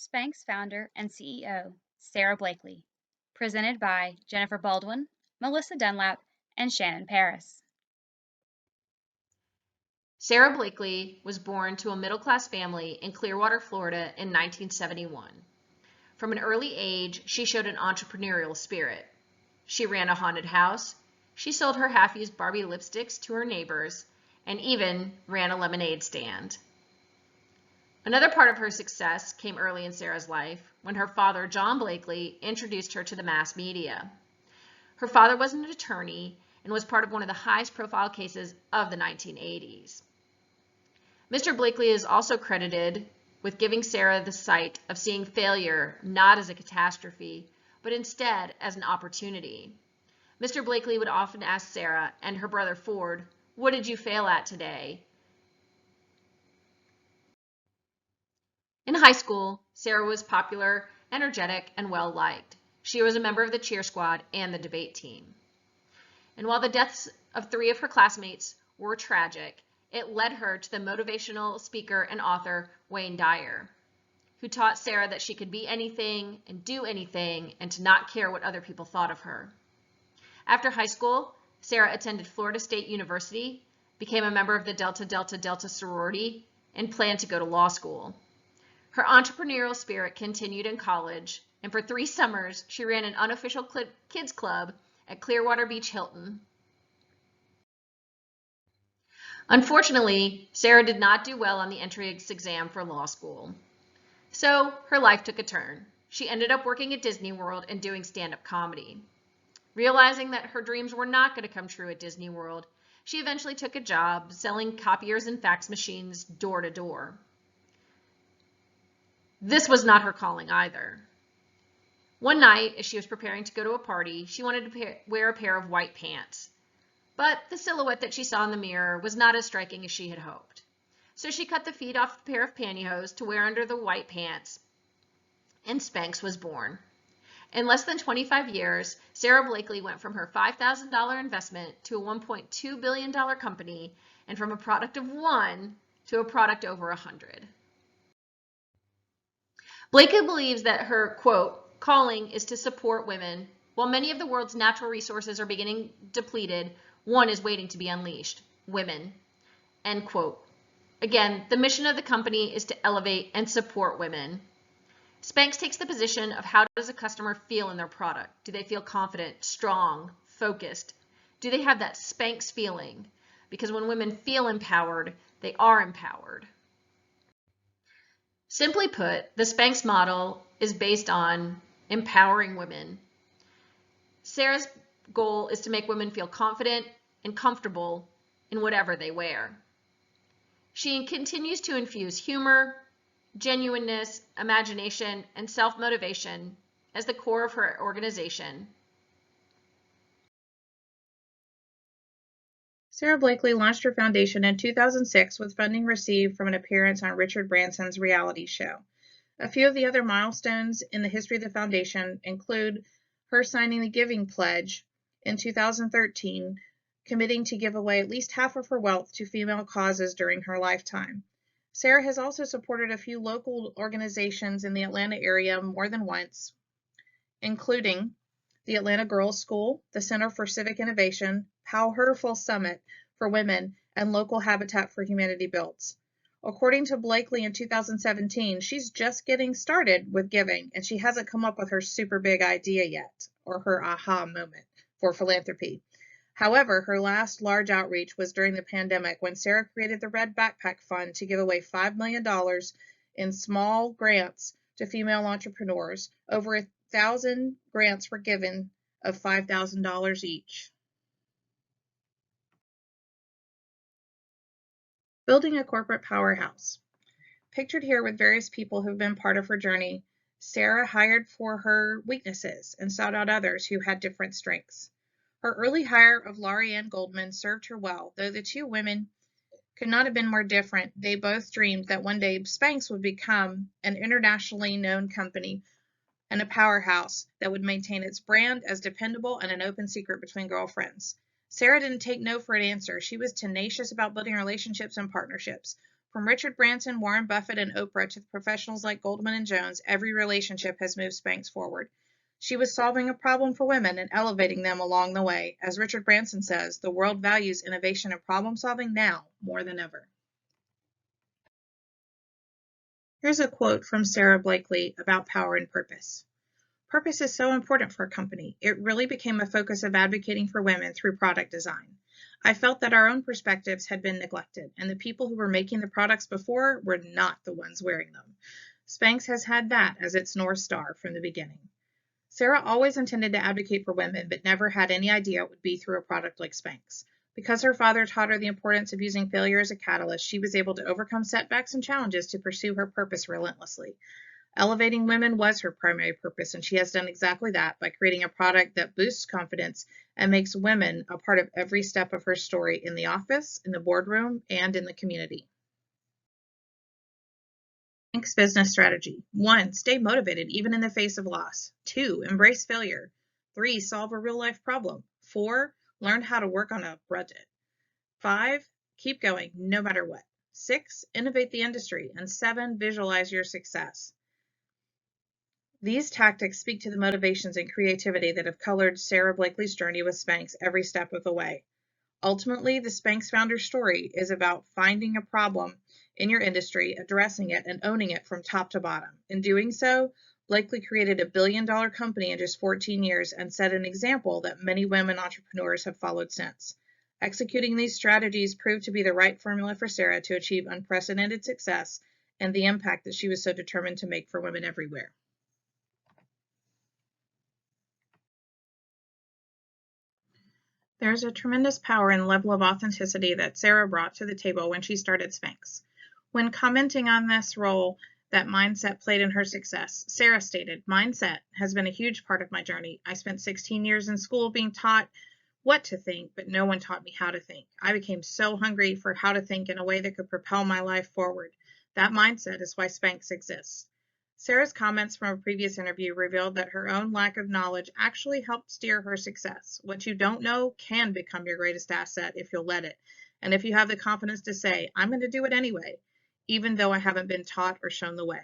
SPANX founder and CEO, Sara Blakely. Presented by Jennifer Baldwin, Melissa Dunlap, and Shannon Paris. Sara Blakely was born to a middle-class family in Clearwater, Florida in 1971. From an early age, she showed an entrepreneurial spirit. She ran a haunted house, she sold her half-used Barbie lipsticks to her neighbors, and even ran a lemonade stand. Another part of her success came early in Sara's life when her father, John Blakely, introduced her to the mass media. Her father was an attorney and was part of one of the highest profile cases of the 1980s. Mr. Blakely is also credited with giving Sara the sight of seeing failure not as a catastrophe, but instead as an opportunity. Mr. Blakely would often ask Sara and her brother Ford, "What did you fail at today?" In high school, Sara was popular, energetic, and well-liked. She was a member of the cheer squad and the debate team. And while the deaths of 3 of her classmates were tragic, it led her to the motivational speaker and author Wayne Dyer, who taught Sara that she could be anything and do anything and to not care what other people thought of her. After high school, Sara attended Florida State University, became a member of the Delta Delta Delta sorority, and planned to go to law school. Her entrepreneurial spirit continued in college, and for 3 summers, she ran an unofficial kids club at Clearwater Beach Hilton. Unfortunately, Sara did not do well on the entrance exam for law school. So her life took a turn. She ended up working at Disney World and doing stand-up comedy. Realizing that her dreams were not going to come true at Disney World, she eventually took a job selling copiers and fax machines door to door. This was not her calling either. One night, as she was preparing to go to a party, she wanted to wear a pair of white pants. But the silhouette that she saw in the mirror was not as striking as she had hoped. So she cut the feet off a pair of pantyhose to wear under the white pants, and SPANX was born. In less than 25 years, Sara Blakely went from her $5,000 investment to a $1.2 billion company, and from a product of 1 to a product over 100. Blakely believes that her, quote, calling is to support women. While many of the world's natural resources are beginning depleted, one is waiting to be unleashed, women, end quote. Again, the mission of the company is to elevate and support women. SPANX takes the position of how does a customer feel in their product? Do they feel confident, strong, focused? Do they have that SPANX feeling? Because when women feel empowered, they are empowered. Simply put, the SPANX model is based on empowering women. Sara's goal is to make women feel confident and comfortable in whatever they wear. She continues to infuse humor, genuineness, imagination, and self-motivation as the core of her organization. Sara Blakely launched her foundation in 2006 with funding received from an appearance on Richard Branson's reality show. A few of the other milestones in the history of the foundation include her signing the Giving Pledge in 2013, committing to give away at least half of her wealth to female causes during her lifetime. Sara has also supported a few local organizations in the Atlanta area more than once, including the Atlanta Girls School, the Center for Civic Innovation, Powerful Summit for Women, and local Habitat for Humanity builds. According to Blakely in 2017, she's just getting started with giving, and she hasn't come up with her super big idea yet, or her aha moment for philanthropy. However, her last large outreach was during the pandemic when Sara created the Red Backpack Fund to give away $5 million in small grants to female entrepreneurs. Over 1,000 grants were given of $5,000 each. Building a corporate powerhouse. Pictured here with various people who've been part of her journey, Sara hired for her weaknesses and sought out others who had different strengths. Her early hire of Laurie Ann Goldman served her well, though the two women could not have been more different. They both dreamed that one day SPANX would become an internationally known company and a powerhouse that would maintain its brand as dependable and an open secret between girlfriends. Sara didn't take no for an answer. She was tenacious about building relationships and partnerships. From Richard Branson, Warren Buffett, and Oprah to professionals like Goldman and Jones, every relationship has moved SPANX forward. She was solving a problem for women and elevating them along the way. As Richard Branson says, the world values innovation and problem solving now more than ever. Here's a quote from Sara Blakely about power and purpose. Purpose is so important for a company. It really became a focus of advocating for women through product design. I felt that our own perspectives had been neglected, and the people who were making the products before were not the ones wearing them. SPANX has had that as its North Star from the beginning. Sara always intended to advocate for women, but never had any idea it would be through a product like SPANX. Because her father taught her the importance of using failure as a catalyst, she was able to overcome setbacks and challenges to pursue her purpose relentlessly. Elevating women was her primary purpose, and she has done exactly that by creating a product that boosts confidence and makes women a part of every step of her story in the office, in the boardroom, and in the community. SPANX business strategy. 1. Stay motivated even in the face of loss. 2. Embrace failure. 3. Solve a real-life problem. 4. Learn how to work on a budget. 5. Keep going no matter what. 6. Innovate the industry. And 7. Visualize your success. These tactics speak to the motivations and creativity that have colored Sara Blakely's journey with SPANX every step of the way. Ultimately, the SPANX founder's story is about finding a problem in your industry, addressing it, and owning it from top to bottom. In doing so, Blakely created a billion-dollar company in just 14 years and set an example that many women entrepreneurs have followed since. Executing these strategies proved to be the right formula for Sara to achieve unprecedented success and the impact that she was so determined to make for women everywhere. There's a tremendous power and level of authenticity that Sara brought to the table when she started SPANX. When commenting on this role that mindset played in her success, Sara stated, "Mindset has been a huge part of my journey. I spent 16 years in school being taught what to think, but no one taught me how to think. I became so hungry for how to think in a way that could propel my life forward. That mindset is why SPANX exists." Sara's comments from a previous interview revealed that her own lack of knowledge actually helped steer her success. What you don't know can become your greatest asset if you'll let it, and if you have the confidence to say, "I'm going to do it anyway, even though I haven't been taught or shown the way."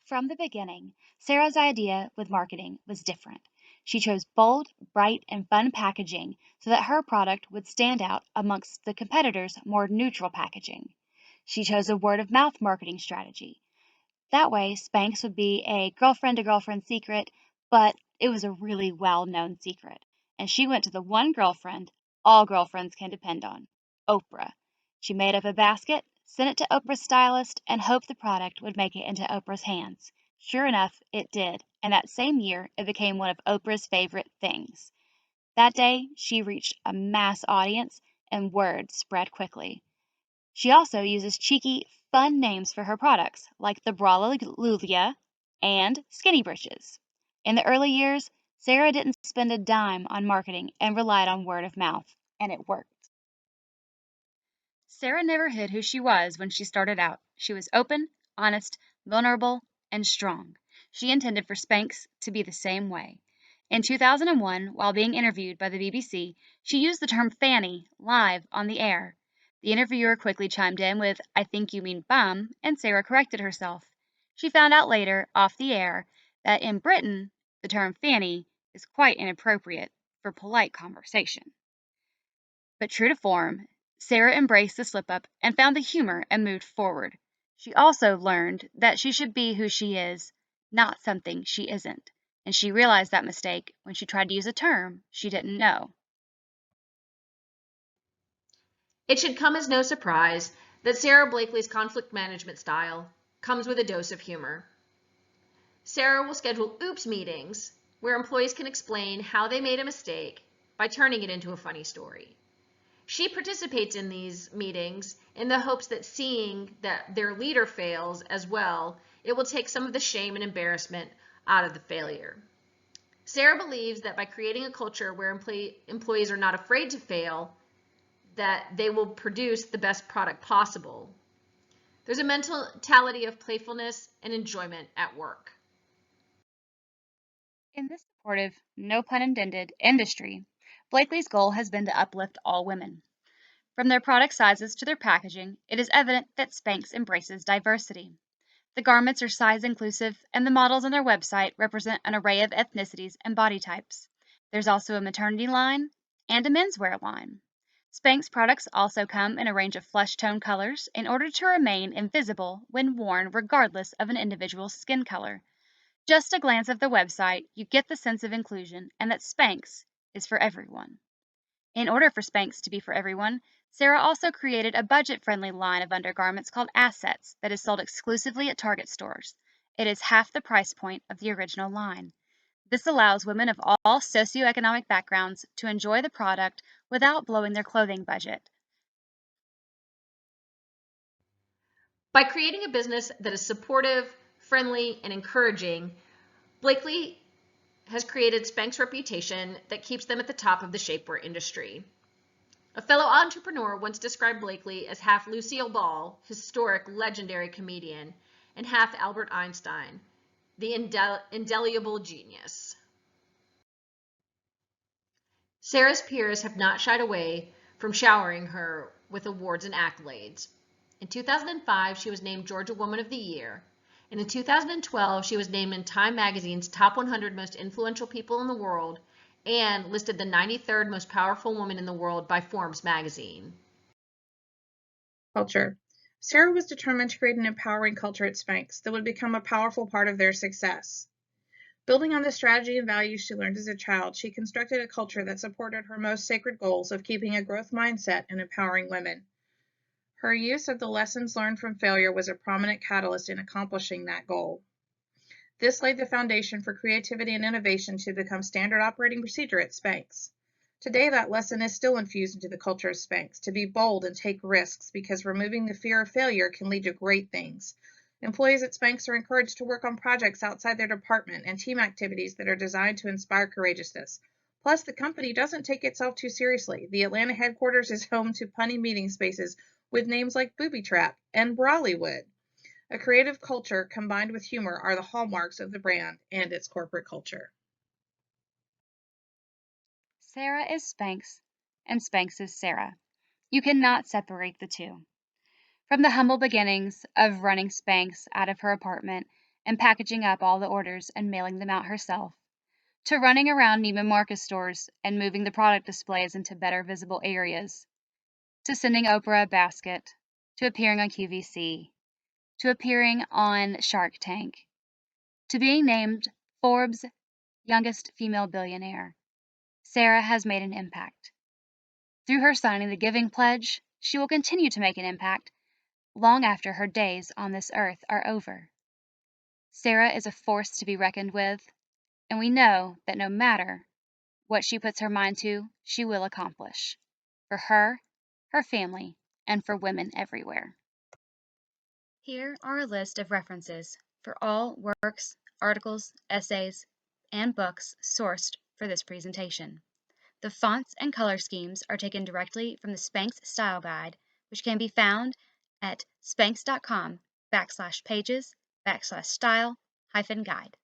From the beginning, Sara's idea with marketing was different. She chose bold, bright, and fun packaging so that her product would stand out amongst the competitors' more neutral packaging. She chose a word of mouth marketing strategy. That way, SPANX would be a girlfriend to girlfriend secret, but it was a really well known secret. And she went to the one girlfriend all girlfriends can depend on, Oprah. She made up a basket, sent it to Oprah's stylist, and hoped the product would make it into Oprah's hands. Sure enough, it did, and that same year, it became one of Oprah's favorite things. That day, she reached a mass audience, and word spread quickly. She also uses cheeky, fun names for her products, like the Braluvia and Skinny Britches. In the early years, Sara didn't spend a dime on marketing and relied on word of mouth, and it worked. Sara never hid who she was when she started out. She was open, honest, vulnerable, and strong. She intended for SPANX to be the same way. In 2001, while being interviewed by the BBC, she used the term fanny live on the air. The interviewer quickly chimed in with, "I think you mean bum," and Sara corrected herself. She found out later, off the air, that in Britain, the term fanny is quite inappropriate for polite conversation. But true to form, Sara embraced the slip up and found the humor and moved forward. She also learned that she should be who she is, not something she isn't. And she realized that mistake when she tried to use a term she didn't know. It should come as no surprise that Sara Blakely's conflict management style comes with a dose of humor. Sara will schedule oops meetings where employees can explain how they made a mistake by turning it into a funny story. She participates in these meetings in the hopes that seeing that their leader fails as well, it will take some of the shame and embarrassment out of the failure. Sara believes that by creating a culture where employees are not afraid to fail, that they will produce the best product possible. There's a mentality of playfulness and enjoyment at work. In this supportive, no pun intended, industry, Blakely's goal has been to uplift all women. From their product sizes to their packaging, it is evident that SPANX embraces diversity. The garments are size inclusive, and the models on their website represent an array of ethnicities and body types. There's also a maternity line and a menswear line. SPANX products also come in a range of flesh tone colors in order to remain invisible when worn regardless of an individual's skin color. Just a glance at the website, you get the sense of inclusion and that SPANX is for everyone. In order for SPANX to be for everyone, Sara also created a budget-friendly line of undergarments called Assets that is sold exclusively at Target stores. It is half the price point of the original line. This allows women of all socioeconomic backgrounds to enjoy the product without blowing their clothing budget. By creating a business that is supportive, friendly, and encouraging, Blakely has created SPANX's reputation that keeps them at the top of the shapewear industry. A fellow entrepreneur once described Blakely as half Lucille Ball, historic, legendary comedian, and half Albert Einstein, the indelible genius. Sara's peers have not shied away from showering her with awards and accolades. In 2005, she was named Georgia Woman of the Year, and in 2012, she was named in Time Magazine's Top 100 Most Influential People in the World and listed the 93rd most powerful woman in the world by Forbes magazine. Culture. Sara was determined to create an empowering culture at SPANX that would become a powerful part of their success. Building on the strategy and values she learned as a child, she constructed a culture that supported her most sacred goals of keeping a growth mindset and empowering women. Her use of the lessons learned from failure was a prominent catalyst in accomplishing that goal. This laid the foundation for creativity and innovation to become standard operating procedure at SPANX. Today, that lesson is still infused into the culture of SPANX, to be bold and take risks because removing the fear of failure can lead to great things. Employees at SPANX are encouraged to work on projects outside their department and team activities that are designed to inspire courageousness. Plus, the company doesn't take itself too seriously. The Atlanta headquarters is home to punny meeting spaces with names like Booby Trap and Brawleywood. A creative culture combined with humor are the hallmarks of the brand and its corporate culture. Sara is SPANX, and SPANX is Sara. You cannot separate the two. From the humble beginnings of running SPANX out of her apartment and packaging up all the orders and mailing them out herself, to running around Neiman Marcus stores and moving the product displays into better visible areas, to sending Oprah a basket, to appearing on QVC, to appearing on Shark Tank, to being named Forbes' youngest female billionaire, Sara has made an impact. Through her signing the Giving Pledge, she will continue to make an impact long after her days on this earth are over. Sara is a force to be reckoned with, and we know that no matter what she puts her mind to, she will accomplish. For her, her family, and for women everywhere. Here are a list of references for all works, articles, essays, and books sourced for this presentation. The fonts and color schemes are taken directly from the SPANX Style Guide, which can be found at spanx.com/pages/style-guide.